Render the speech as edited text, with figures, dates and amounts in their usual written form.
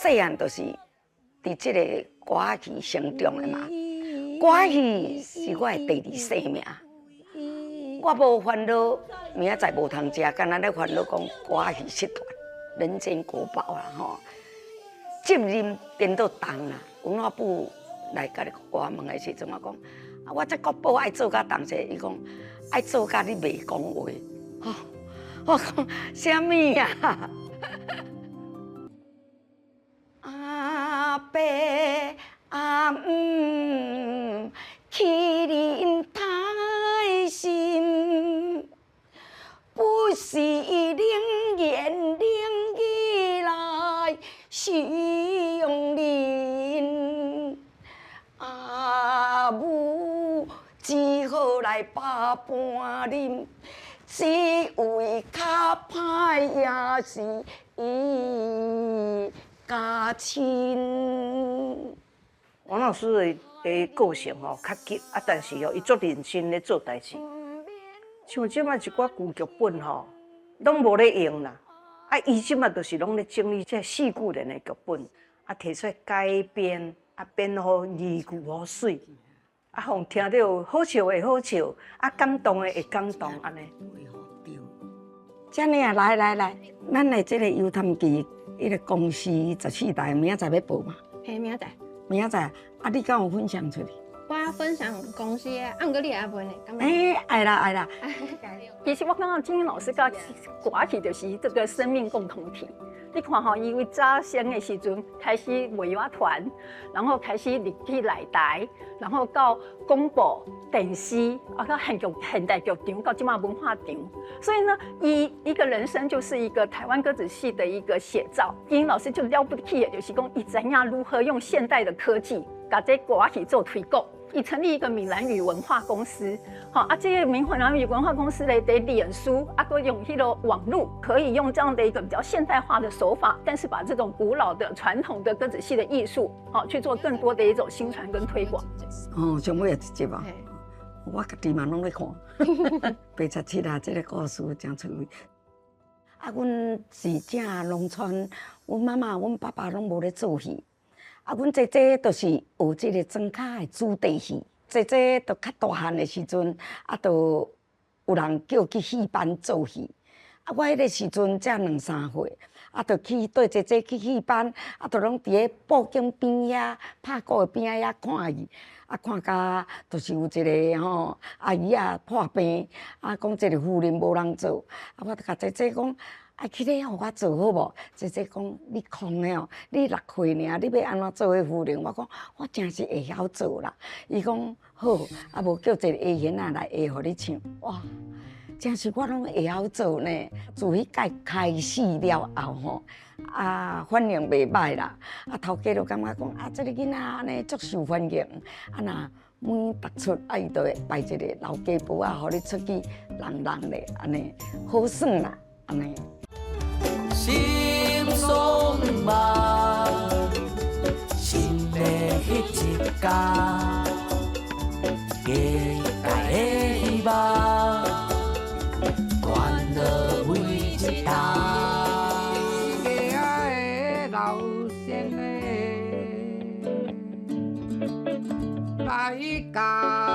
细汉就是伫即个歌仔戏成长的嘛。歌仔戏是我的第二生命。我无烦恼，明仔载无通食，干那咧烦恼讲歌仔戏失传，人间国宝啦吼。责任颠倒重啦。文化部来甲我问的时阵，我讲啊，我这国宝爱做甲同齐，伊讲爱做甲你袂讲话。吼，我讲啥物啊？阿伯阿姆，欺人太甚，不是冷言冷语来伤人。阿母只好来把半啉，只为较歹也是伊家亲。王老师的个性吼较急啊，但是伊足认真咧做代志。像即摆一寡旧剧本吼，拢无咧用啦。啊，伊即摆就是拢咧整理这四句人的剧本，啊，提出来改编，啊，编好字句好水，啊，互听到好笑的好笑，啊，感动的会感动安尼。这样啊，来，咱的这个游探记，迄个公司14台，明仔载要报嘛？嘿，明仔载。明仔载，啊，你敢有分享出去？我分享公司的，啊，毋过你也问的，爱啦。其实我感觉金英老师甲歌仔戏就是这个生命共同体。你看吼，因为早先的时阵开始画乐团，然后开始入去内台，然后到广播电视，啊，到现代剧场，到今嘛文化场。所以呢，一个人生就是一个台湾歌仔戏的一个写照。金英老师就了不起的，就是讲伊知影如何用现代的科技，把这歌仔戏做推广。伊成立一个闽南语文化公司，好啊，这个闽南语文化公司咧，得脸书啊，都用迄个网络，可以用这样的一个比较现代化的手法，但是把这种古老的传统的歌仔戏的艺术，好去做更多的一种新传跟推广。哦，上尾一集啊，我家己嘛拢咧看，87啊，这个故事真趣味。啊，阮是正农村，阮妈妈、阮爸爸拢无咧做戏。啊，阮姐姐就是学这个庄脚的子弟戏。姐姐都较大汉的时阵，啊，都有人叫去戏班做戏。啊，我迄个时阵才2、3岁，啊，就去带姐姐去戏班，啊，就拢伫咧布景边遐、拍鼓的边遐看伊。啊，看甲就是有一个吼阿姨啊破病，啊，讲这个夫人无人做，啊，我就甲姐姐讲。啊，去咧，互我做好无？姐姐讲你空的哦，你6岁尔，你要安怎做迄夫人？我讲我真是会晓做啦。伊讲好，啊无叫一个阿贤仔来下互你唱。哇，真是我拢会晓做呢。自迄届开始了后吼，啊反应袂歹啦。啊头家就感觉讲啊，这个囡仔安尼足受欢迎。啊若每突出啊，伊就会摆一个老家婆啊，互你出去人咧，安尼好耍啦，安尼。心松嘛，心的迄一家，家家的希望，关了每一搭。家的老先的，大家。